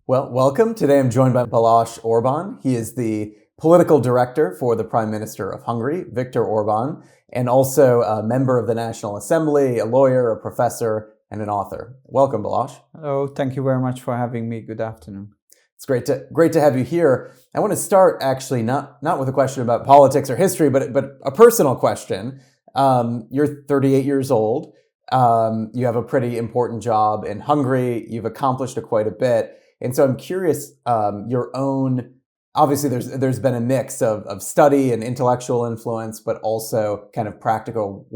Well, welcome. Today I'm joined by Balázs Orbán. He is the political director for the Prime Minister of Hungary, Viktor Orbán, and also a member of the National Assembly, a lawyer, a professor, and an author. Welcome, Balázs. Hello, thank you very much for having me. Good afternoon. It's great to have you here. I want to start actually not with a question about politics or history, but a personal question. You're 38 years old. You have a pretty important job in Hungary. You've accomplished quite a bit. And so I'm curious, your own, obviously there's been a mix of study and intellectual influence, but also kind of practical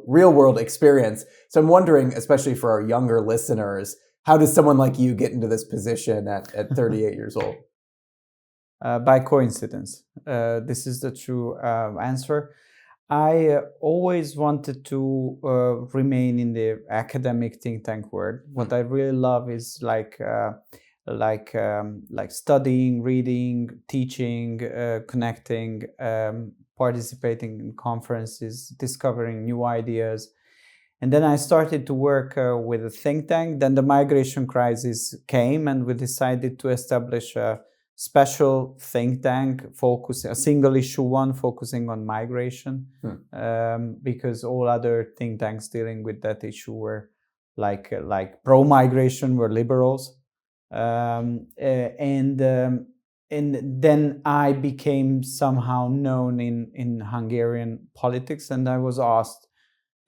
real world experience. So I'm wondering, especially for our younger listeners, how does someone like you get into this position at 38 years old? By coincidence. This is the true answer. I always wanted to remain in the academic think tank world. What I really love is like studying, reading, teaching, connecting, participating in conferences, discovering new ideas. And then I started to work with a think tank. Then the migration crisis came, and we decided to establish a special think tank, a single issue one, focusing on migration, because all other think tanks dealing with that issue were like pro-migration, were liberals. And then I became somehow known in Hungarian politics, and I was asked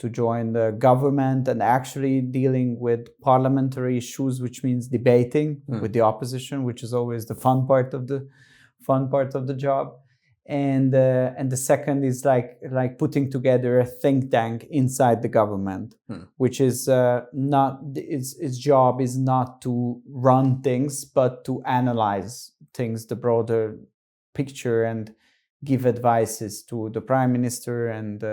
to join the government and actually dealing with parliamentary issues, which means debating with the opposition, which is always the fun part of the job. And the second is like putting together a think tank inside the government, which is not its job is not to run things, but to analyze things, the broader picture, and give advices to the prime minister and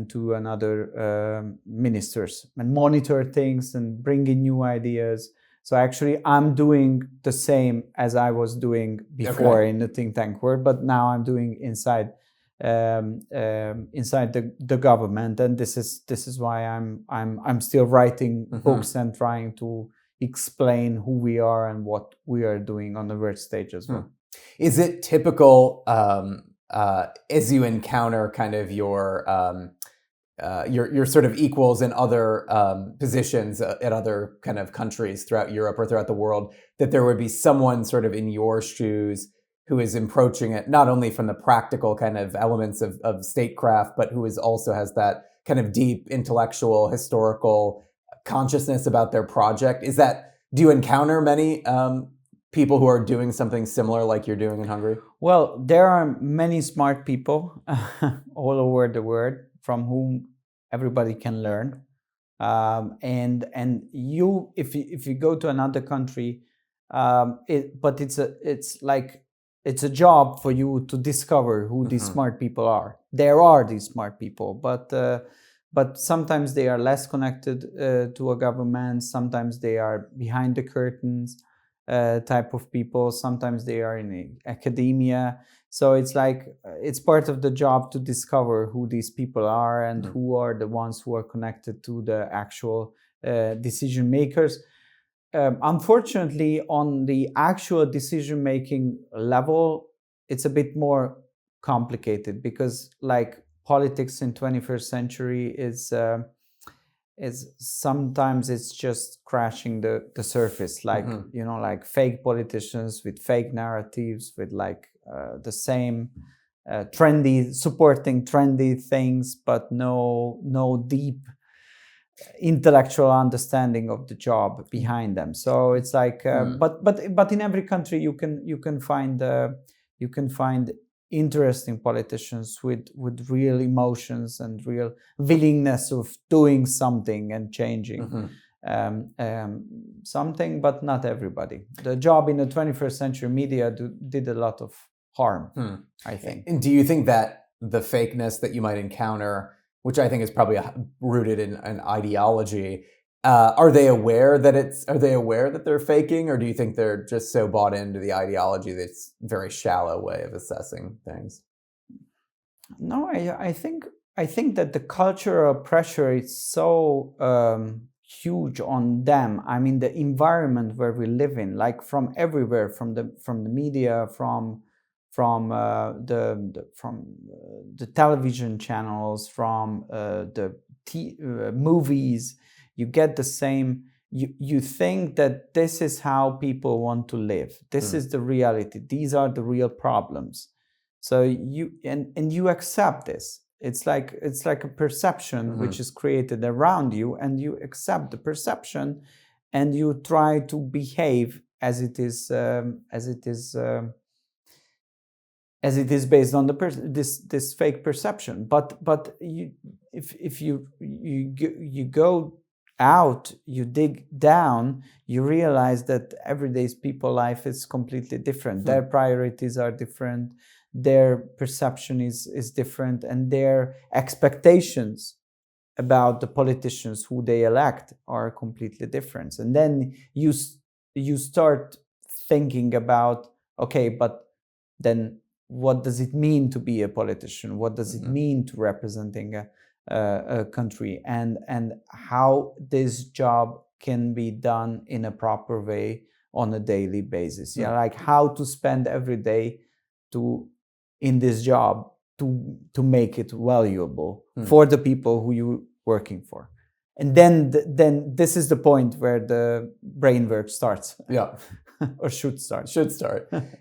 to another ministers, and monitor things and bring in new ideas. So actually, I'm doing the same as I was doing before in the think tank world, but now I'm doing inside the government, and this is why I'm still writing books and trying to explain who we are and what we are doing on the world stage as well. Is it typical as you encounter kind of your sort of equals in other positions at other kind of countries throughout Europe or throughout the world, that there would be someone sort of in your shoes who is approaching it not only from the practical kind of elements of statecraft, but who also has that kind of deep intellectual, historical consciousness about their project? Do you encounter many people who are doing something similar like you're doing in Hungary? Well, there are many smart people all over the world from whom everybody can learn, and you, if you go to another country, it's a job for you to discover who these smart people are. There are these smart people, but sometimes they are less connected to a government. Sometimes they are behind the curtains type of people. Sometimes they are in academia. So it's like it's part of the job to discover who these people are and who are the ones who are connected to the actual decision makers. Unfortunately, on the actual decision-making level, it's a bit more complicated, because like politics in 21st century is sometimes it's just crashing the surface, like like fake politicians with fake narratives, with like the same supporting trendy things, but no deep intellectual understanding of the job behind them. So it's like but in every country you can find interesting politicians with real emotions and real willingness of doing something and changing something, but not everybody. The job in the 21st century media did a lot of harm, I think. And do you think that the fakeness that you might encounter, which I think is probably rooted in an ideology, are they aware that they're faking, or do you think they're just so bought into the ideology that it's a very shallow way of assessing things? No, I think that the cultural pressure is so huge on them. I mean, the environment where we live in, like from everywhere, from the media, from the television channels, from the movies, you get the same. You think that this is how people want to live. This is the reality. These are the real problems. So you accept this. It's like a perception which is created around you, and you accept the perception, and you try to behave as it is based on this fake perception. But if you go out, you dig down, you realize that everyday people's life is completely different. Their priorities are different. Their perception is different, and their expectations about the politicians who they elect are completely different. And then you start thinking about, okay, but then what does it mean to be a politician? What does it mean to representing a country, and how this job can be done in a proper way on a daily basis? Yeah, like how to spend every day in this job to make it valuable for the people who you're working for. And then this is the point where the brain work starts. Yeah. Or should start.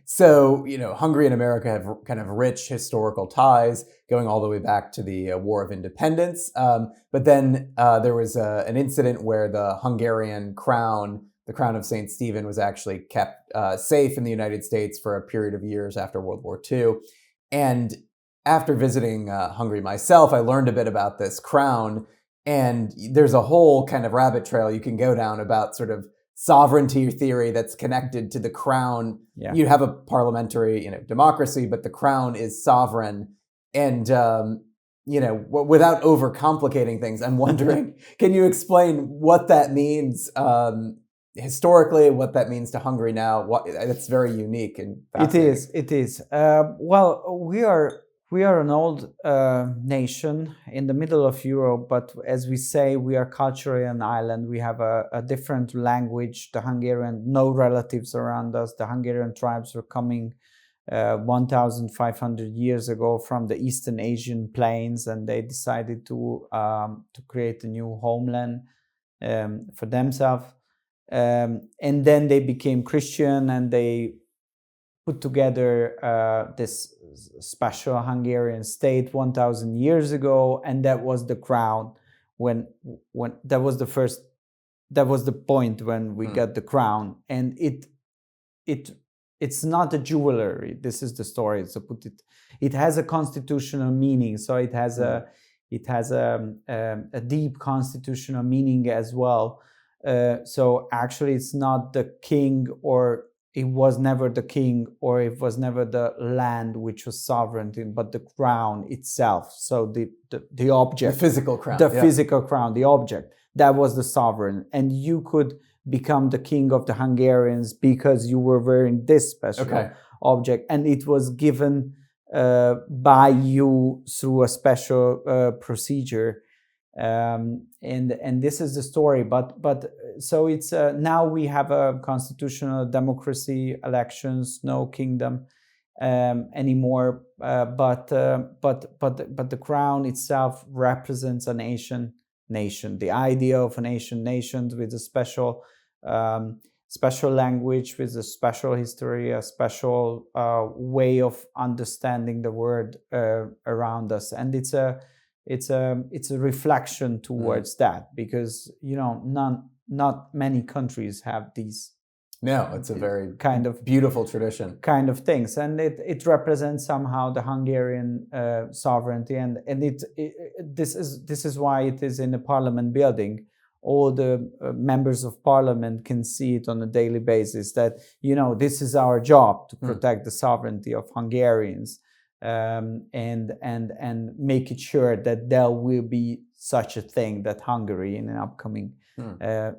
So, Hungary and America have kind of rich historical ties going all the way back to the War of Independence. But then there was an incident where the Hungarian crown, the crown of St. Stephen, was actually kept safe in the United States for a period of years after World War II. And after visiting Hungary myself, I learned a bit about this crown. And there's a whole kind of rabbit trail you can go down about sort of sovereignty theory that's connected to the crown. Yeah. You have a parliamentary, democracy, but the crown is sovereign. And, without overcomplicating things, I'm wondering, can you explain what that means historically, what that means to Hungary now? It's very unique and fascinating. It is. Well, we are an old nation in the middle of Europe, but as we say, we are culturally an island. We have a different language. The Hungarian, no relatives around us. The Hungarian tribes were coming 1,500 years ago from the Eastern Asian plains, and they decided to create a new homeland for themselves. And then they became Christian, and they put together this special Hungarian state 1,000 years ago, and that was the crown. When that was the point when we got the crown, and it's not a jewelry. This is the story. So it has a constitutional meaning. So it has a deep constitutional meaning as well. So actually, it's not the king, or it was never the king, or it was never the land which was sovereignty, but the crown itself. So the object, the physical crown, physical crown, the object, that was the sovereign, and you could become the king of the Hungarians because you were wearing this special object, and it was given by you through a special procedure. And this is the story, but so it's now we have a constitutional democracy, elections, no kingdom anymore, but the crown itself represents a nation, the idea of a nation with a special language, with a special history, a special way of understanding the world around us. And it's a reflection towards that, because not many countries have these. No, it's a very kind of beautiful tradition, kind of things, and it represents somehow the Hungarian sovereignty, and this is why it is in the parliament building. All the members of parliament can see it on a daily basis, that this is our job, to protect the sovereignty of Hungarians. And make it sure that there will be such a thing, that Hungary in the upcoming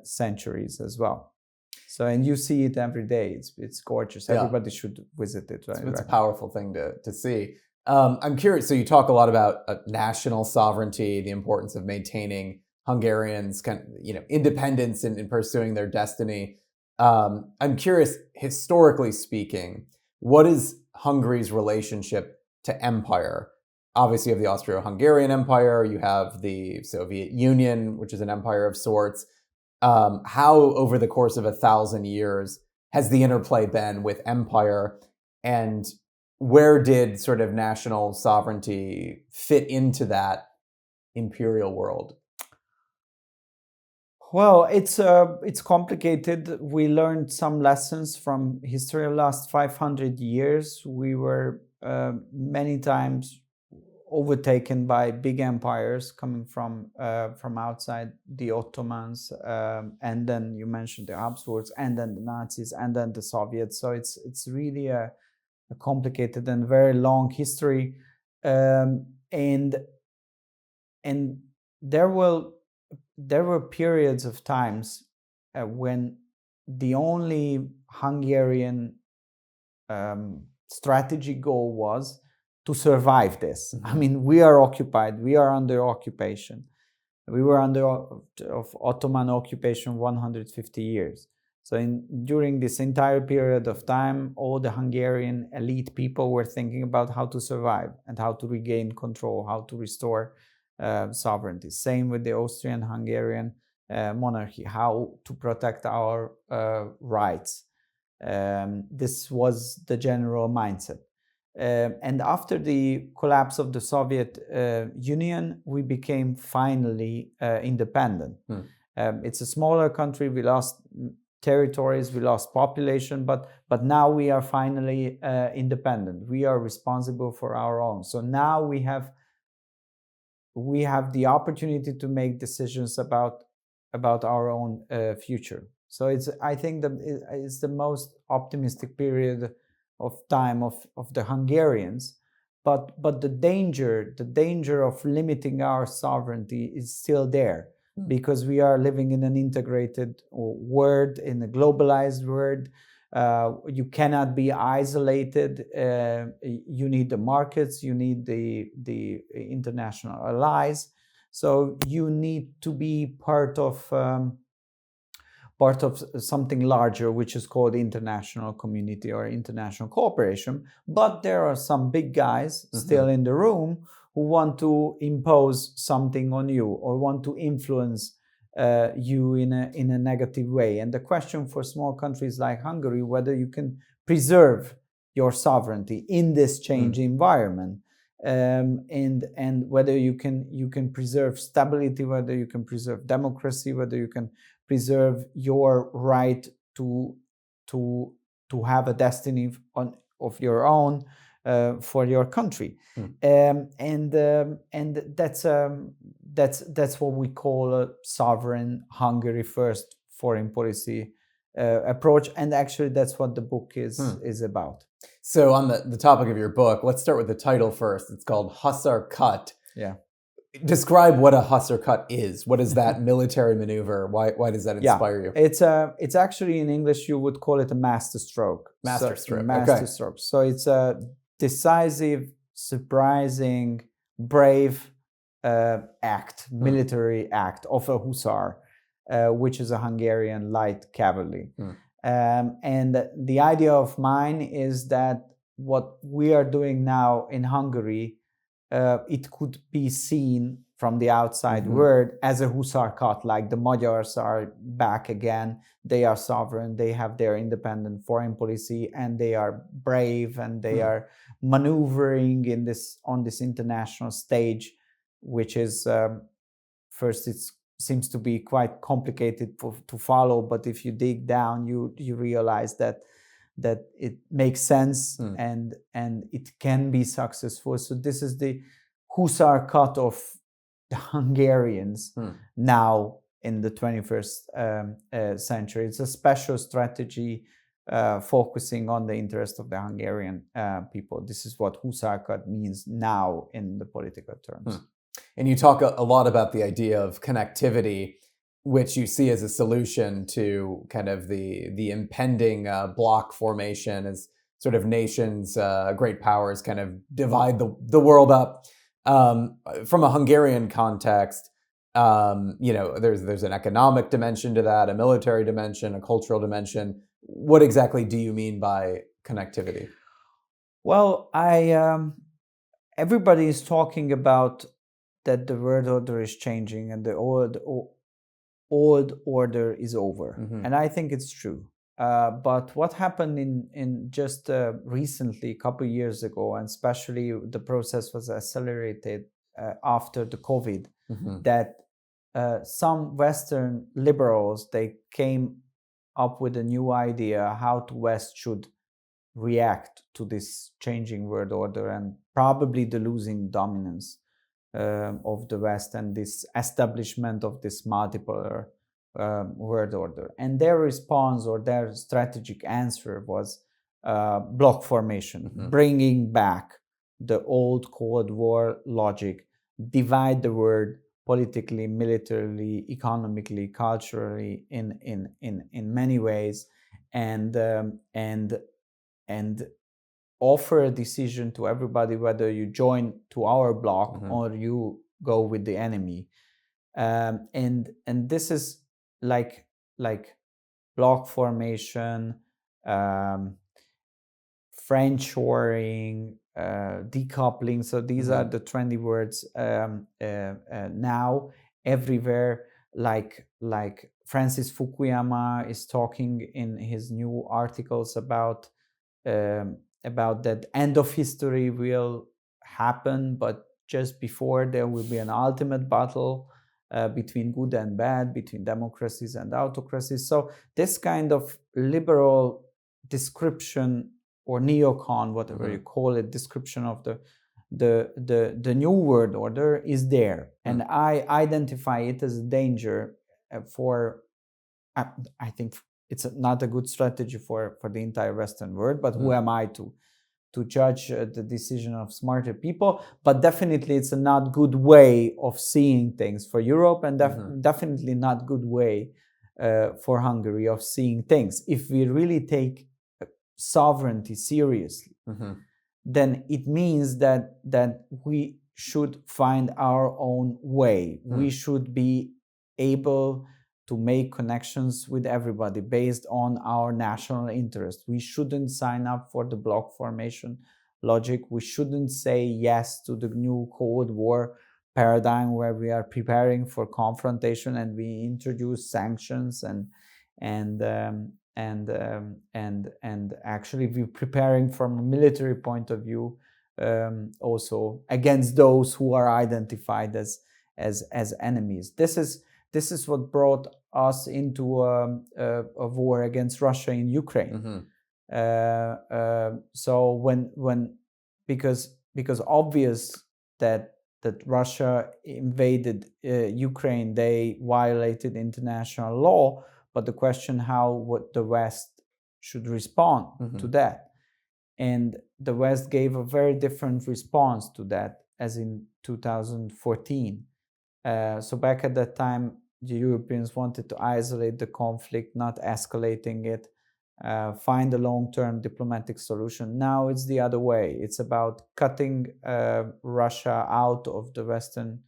centuries as well. So, and you see it every day. It's gorgeous. Everybody should visit it. Right? It's a powerful thing to see. I'm curious. So you talk a lot about national sovereignty, the importance of maintaining Hungarians' independence in pursuing their destiny. I'm curious, historically speaking, what is Hungary's relationship to empire? Obviously, you have the Austro-Hungarian Empire, you have the Soviet Union, which is an empire of sorts. How, over the course of 1,000 years, has the interplay been with empire, and where did sort of national sovereignty fit into that imperial world? Well, it's complicated. We learned some lessons from history of the last 500 years. We were many times overtaken by big empires coming from outside, the Ottomans, and then you mentioned the Habsburgs, and then the Nazis, and then the Soviets. So it's really a complicated and very long history, and there were periods of times when the only Hungarian strategy goal was to survive this. Mm-hmm. I mean, we are occupied. We are under occupation. We were under of Ottoman occupation 150 years. So during this entire period of time, all the Hungarian elite people were thinking about how to survive and how to regain control, how to restore sovereignty. Same with the Austrian-Hungarian monarchy, how to protect our rights. This was the general mindset. And after the collapse of the Soviet Union, we became finally independent. It's a smaller country. We lost territories, we lost population, but now we are finally independent. We are responsible for our own. So now we have the opportunity to make decisions about our own future. So I think that it's the most optimistic period of time of the Hungarians, but the danger of limiting our sovereignty is still there, because we are living in an integrated world, in a globalized world. You cannot be isolated. You need the markets, you need the international allies. So you need to be part of something larger, which is called international community or international cooperation. But there are some big guys still in the room who want to impose something on you or want to influence you in a negative way. And the question for small countries like Hungary, whether you can preserve your sovereignty in this changing environment, and whether you can preserve stability, whether you can preserve democracy, whether you can preserve your right to have a destiny of your own for your country. And that's what we call a sovereign Hungary first foreign policy approach, and actually that's what the book is about. So on the topic of your book, let's start with the title first. It's called Hussar Cut. Yeah. Describe what a Hussar Cut is. What is that military maneuver? Why does that inspire you? It's actually, in English you would call it a master stroke. Master stroke. So it's a decisive, surprising, brave military act of a hussar, which is a Hungarian light cavalry. And the idea of mine is that what we are doing now in Hungary, it could be seen from the outside world as a hussar cut, like the Magyars are back again. They are sovereign, they have their independent foreign policy, and they are brave, and they are maneuvering on this international stage, which is first it seems to be quite complicated to follow, but if you dig down, you realize that it makes sense and it can be successful. So this is the hussar cut of the Hungarians now in the 21st century. It's a special strategy focusing on the interest of the Hungarian people. This is what hussar cut means now in the political terms. And you talk a lot about the idea of connectivity, which you see as a solution to kind of the impending bloc formation as sort of nations, great powers kind of divide the world up. From a Hungarian context, There's an economic dimension to that, a military dimension, a cultural dimension. What exactly do you mean by connectivity? Well, everybody is talking about that the world order is changing and the old order is over. Mm-hmm. And I think it's true. But what happened in just recently, a couple of years ago, and especially the process was accelerated after the COVID, mm-hmm. that some Western liberals, they came up with a new idea how the West should react to this changing world order and probably the losing dominance of the West and this establishment of this multipolar world order. And their response or their strategic answer was bloc formation, mm-hmm. bringing back the old Cold War logic, divide the world politically, militarily, economically, culturally, in many ways, and offer a decision to everybody whether you join to our bloc mm-hmm. or you go with the enemy, and this is like bloc formation, friendshoring, decoupling. So these mm-hmm. are the trendy words now everywhere. Like Francis Fukuyama is talking in his new articles about that end of history will happen, but just before there will be an ultimate battle between good and bad, between democracies and autocracies. So this kind of liberal description or neocon, whatever mm-hmm. you call it, description of the new world order is there, and I identify it as a danger for. I think it's not a good strategy for the entire Western world, but who am I to judge the decision of smarter people? But definitely it's a not good way of seeing things for Europe, and definitely not good way for Hungary of seeing things. If we really take sovereignty seriously, then it means that we should find our own way. We should be able to make connections with everybody based on our national interest. We shouldn't sign up for the bloc formation logic. We shouldn't say yes to the new Cold War paradigm where we are preparing for confrontation and we introduce sanctions and actually we're preparing from a military point of view also against those who are identified as enemies. This is what brought us into a war against Russia in Ukraine. So when because obvious that Russia invaded Ukraine, they violated international law. But the question what the West should respond to that, and the West gave a very different response to that, as in 2014. So back at that time, the Europeans wanted to isolate the conflict, not escalating it, find a long-term diplomatic solution. Now it's the other way. It's about cutting Russia out of the Western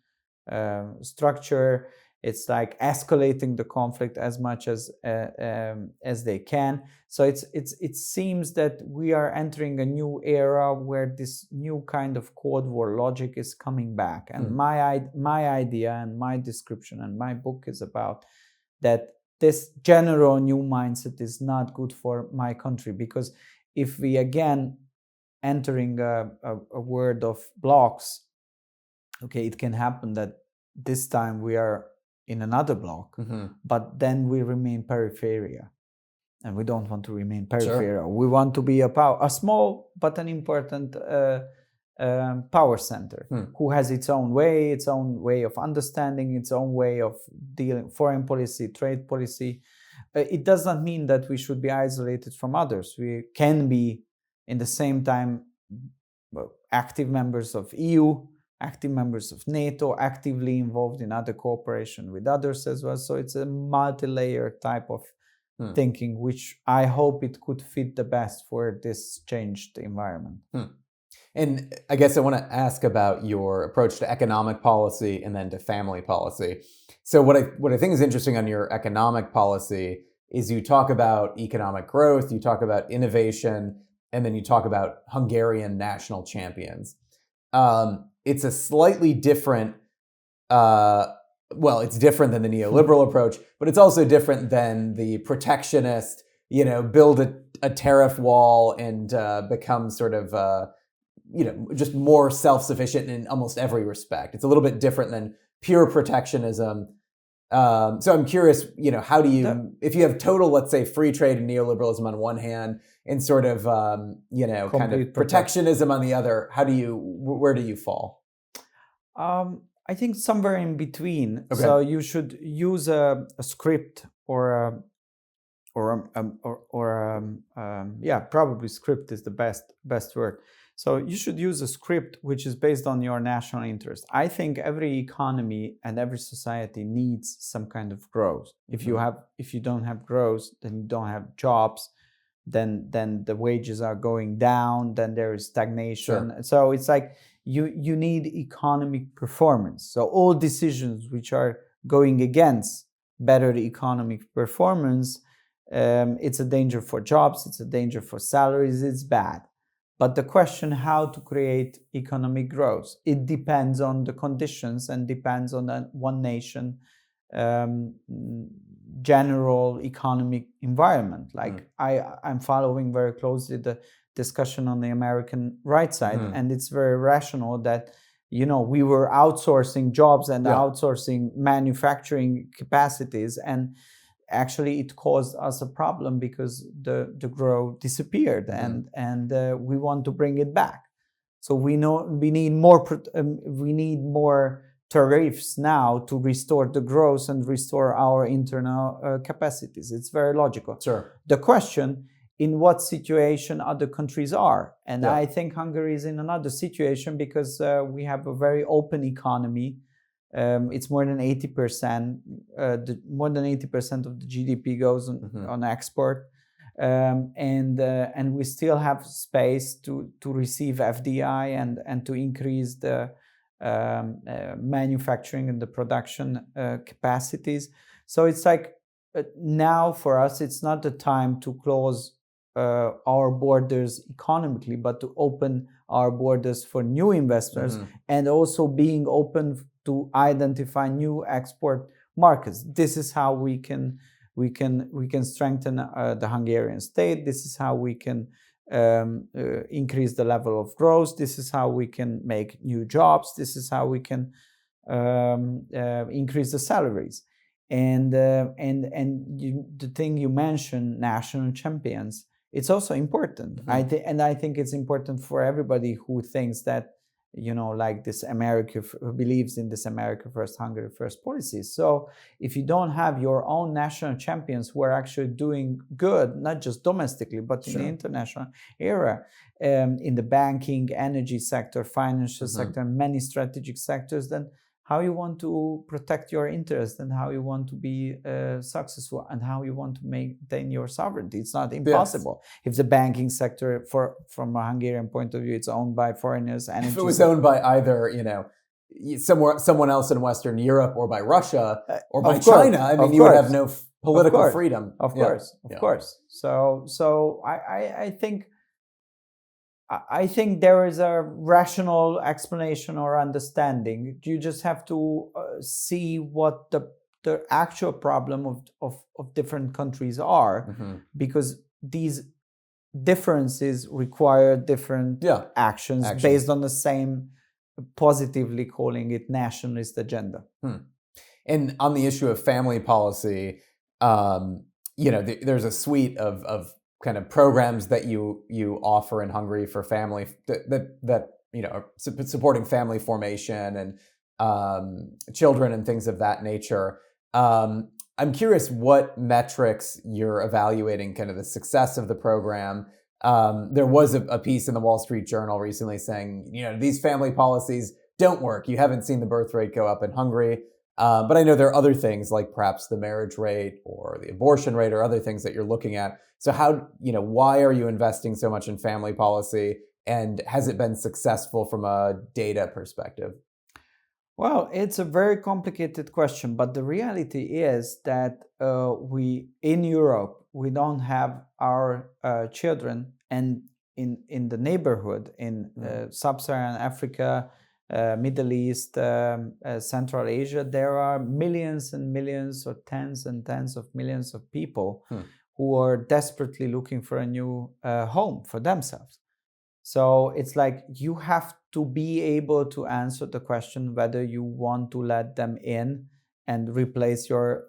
structure. It's like escalating the conflict as much as they can. So it seems that we are entering a new era where this new kind of Cold War logic is coming back. And my idea and my description and my book is about that. This general new mindset is not good for my country, because if we again entering a world of blocks, okay, it can happen that this time we are in another block, but then we remain peripheria, and we don't want to remain peripheria. Sure. We want to be a small but an important power center who has its own way of understanding, its own way of dealing foreign policy, trade policy. It does not mean that we should be isolated from others. We can be in the same time active members of EU, active members of NATO, actively involved in other cooperation with others as well. So it's a multi-layer type of thinking, which I hope it could fit the best for this changed environment. And I guess I want to ask about your approach to economic policy and then to family policy. So what I think is interesting on your economic policy is you talk about economic growth, you talk about innovation, and then you talk about Hungarian national champions. It's a slightly different, it's different than the neoliberal approach, but it's also different than the protectionist, build a tariff wall and become sort of, just more self-sufficient in almost every respect. It's a little bit different than pure protectionism. So I'm curious, how do you, if you have total, let's say, free trade and neoliberalism on one hand, and sort of, kind of protectionism on the other, where do you fall? I think somewhere in between. Okay. So you should use a script probably script is the best word. So you should use a script which is based on your national interest. I think every economy and every society needs some kind of growth. Mm-hmm. If you don't have growth, then you don't have jobs, then the wages are going down, then there is stagnation. Sure. So it's like you need economic performance. So all decisions which are going against better economic performance, it's a danger for jobs, it's a danger for salaries, it's bad. But the question how to create economic growth, it depends on the conditions and depends on one nation general economic environment. Like I'm following very closely the discussion on the American right side, and it's very rational that we were outsourcing jobs and outsourcing manufacturing capacities, and actually it caused us a problem because the growth disappeared, and we want to bring it back. So we need more tariffs now to restore the growth and restore our internal capacities. It's very logical. Sure. The question, in what situation other countries are, and I think Hungary is in another situation because we have a very open economy. It's more than 80%. More than 80% of the GDP goes on export, and we still have space to receive FDI and to increase the manufacturing and the production capacities. So it's like now for us, it's not the time to close our borders economically, but to open our borders for new investors, and also being open to identify new export markets. This is how we can strengthen the Hungarian state. This is how we can increase the level of growth. This is how we can make new jobs. This is how we can increase the salaries. And the thing you mentioned, national champions, it's also important. I think it's important for everybody who thinks that, like this who believes in this America first, Hungary first policies. So if you don't have your own national champions who are actually doing good, not just domestically, but in the international era, in the banking, energy sector, financial sector, many strategic sectors, then how you want to protect your interests and how you want to be successful and how you want to maintain your sovereignty. It's not impossible. Yes. If the banking sector, from a Hungarian point of view, it's owned by foreigners. And if it was owned by either, someone else in Western Europe or by Russia or by China, I mean, you would have no political freedom. Of course. So I think there is a rational explanation or understanding. You just have to see what the actual problem of different countries are, because these differences require different actions based on the same, positively calling it nationalist agenda. And on the issue of family policy, there's a suite of kind of programs that you offer in Hungary for family that are supporting family formation and children and things of that nature. I'm curious what metrics you're evaluating kind of the success of the program. There was a piece in the Wall Street Journal recently saying, these family policies don't work. You haven't seen the birth rate go up in Hungary. But I know there are other things like perhaps the marriage rate or the abortion rate or other things that you're looking at. So why are you investing so much in family policy? And has it been successful from a data perspective? Well, it's a very complicated question, but the reality is that we in Europe we don't have our children, and in the neighborhood in sub-Saharan Africa, Middle East, Central Asia, there are millions and millions, or tens and tens of millions of people who are desperately looking for a new home for themselves. So it's like you have to be able to answer the question whether you want to let them in and replace your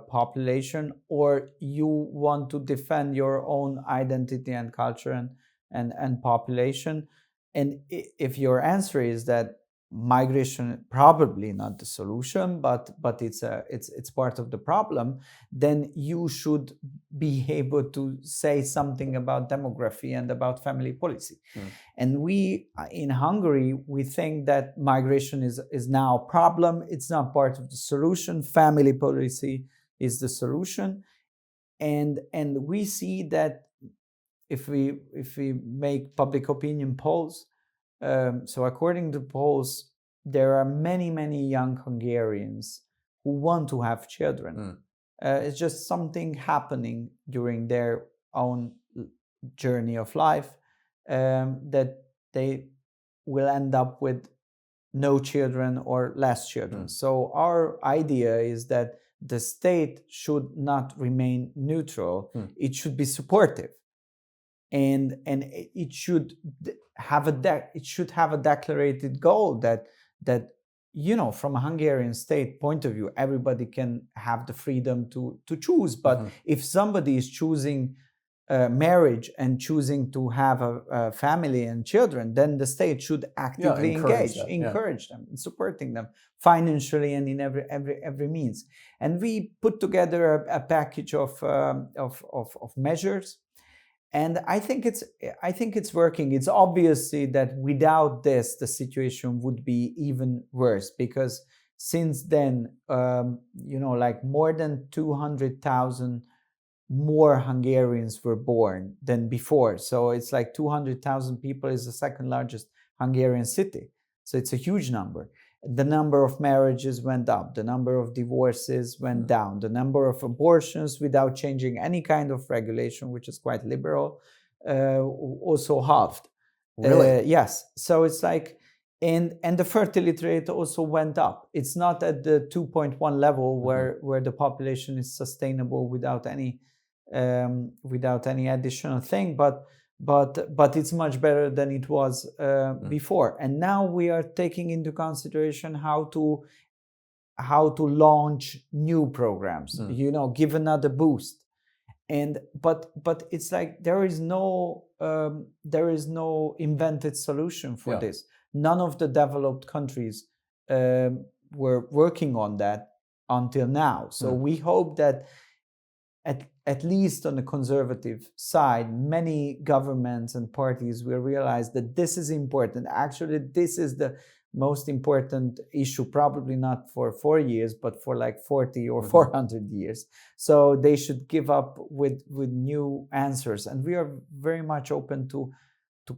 population, or you want to defend your own identity and culture and population. And if your answer is that migration probably not the solution, but it's part of the problem, then you should be able to say something about demography and about family policy. And we in Hungary, we think that migration is now a problem. It's not part of the solution. Family policy is the solution. And we see that if we make public opinion polls, so according to polls, there are many young Hungarians who want to have children. It's just something happening during their own journey of life, that they will end up with no children or less children. So our idea is that the state should not remain neutral. It should be supportive. And it should have a declarated goal that from a Hungarian state point of view, everybody can have the freedom to choose. But if somebody is choosing marriage and choosing to have a family and children, then the state should actively encourage them, in supporting them financially and in every means. And we put together a package of measures. And I think it's working. It's obviously that without this, the situation would be even worse, because since then, like more than 200,000 more Hungarians were born than before. So it's like 200,000 people is the second largest Hungarian city. So it's a huge number. The number of marriages went up. The number of divorces went down. The number of abortions without changing any kind of regulation, which is quite liberal, also halved. Really? Yes. So it's like, and the fertility rate also went up. It's not at the 2.1 level where the population is sustainable without any additional thing, but it's much better than it was before. And now we are taking into consideration how to launch new programs, give another boost. And but it's like there is no invented solution for this. None of the developed countries were working on that until now. So we hope that at least on the conservative side, many governments and parties will realize that this is important. Actually, this is the most important issue, probably not for 4 years, but for like 40 or 400 years. So they should give up with new answers. And we are very much open to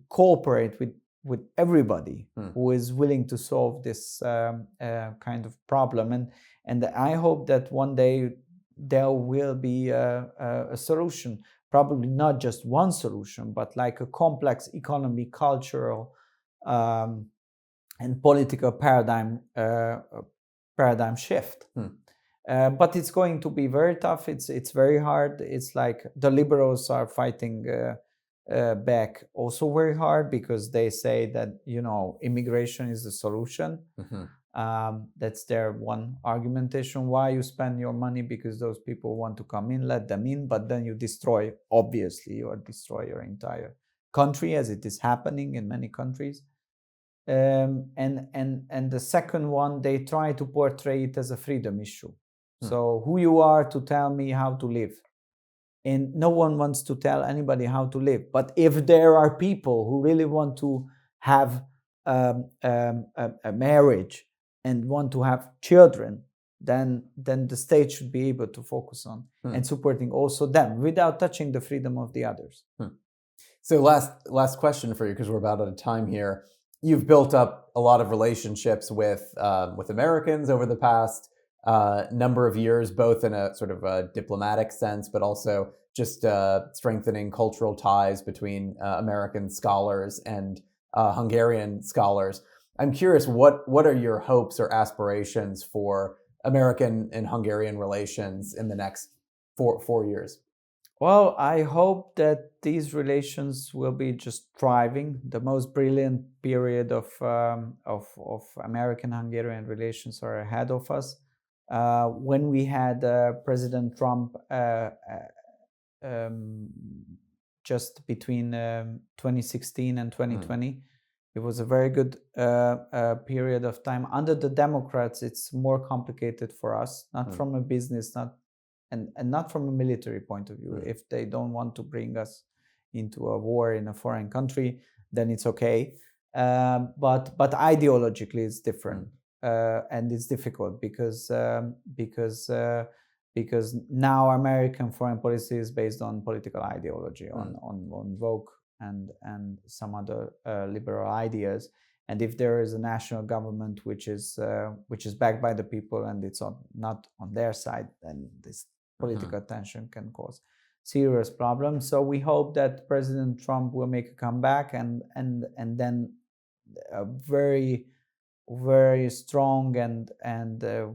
cooperate with everybody who is willing to solve this kind of problem. And I hope that one day there will be a solution, probably not just one solution, but like a complex economy, cultural, and political paradigm shift. But it's going to be very tough. It's very hard. It's like the liberals are fighting back also very hard, because they say that immigration is the solution. That's their one argumentation. Why you spend your money? Because those people want to come in, let them in, but then you destroy your entire country, as it is happening in many countries. And the second one, they try to portray it as a freedom issue. So who you are to tell me how to live? And no one wants to tell anybody how to live. But if there are people who really want to have a marriage and want to have children, then the state should be able to focus on and supporting also them without touching the freedom of the others. So last question for you, because we're about out of time here. You've built up a lot of relationships with Americans over the past number of years, both in a sort of a diplomatic sense, but also just strengthening cultural ties between American scholars and Hungarian scholars. I'm curious, what are your hopes or aspirations for American and Hungarian relations in the next four years? Well, I hope that these relations will be just thriving. The most brilliant period of American-Hungarian relations are ahead of us. When we had President Trump just between 2016 and 2020, it was a very good period of time. Under the Democrats, it's more complicated for us, not from a business, and not from a military point of view. If they don't want to bring us into a war in a foreign country, then it's okay. But ideologically, it's different, and it's difficult because now American foreign policy is based on political ideology, on woke and some other liberal ideas. And if there is a national government which is backed by the people and it's not on their side, then this political tension can cause serious problems. So we hope that President Trump will make a comeback, and then a very, very strong and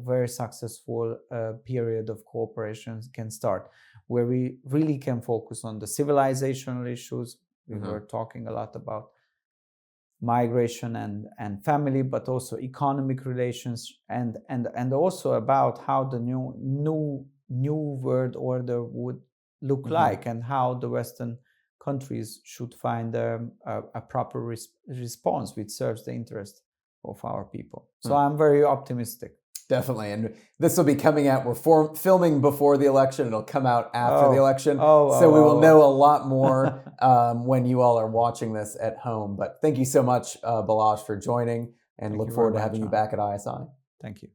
very successful period of cooperation can start, where we really can focus on the civilizational issues. We were talking a lot about migration and family, but also economic relations, and also about how the new world order would look like, and how the Western countries should find a proper response which serves the interest of our people. So I'm very optimistic. Definitely. And this will be coming out. We're filming before the election. It'll come out after the election. So we will know a lot more when you all are watching this at home. But thank you so much, Balázs, for joining, and look forward to having you back at ISI. Thank you.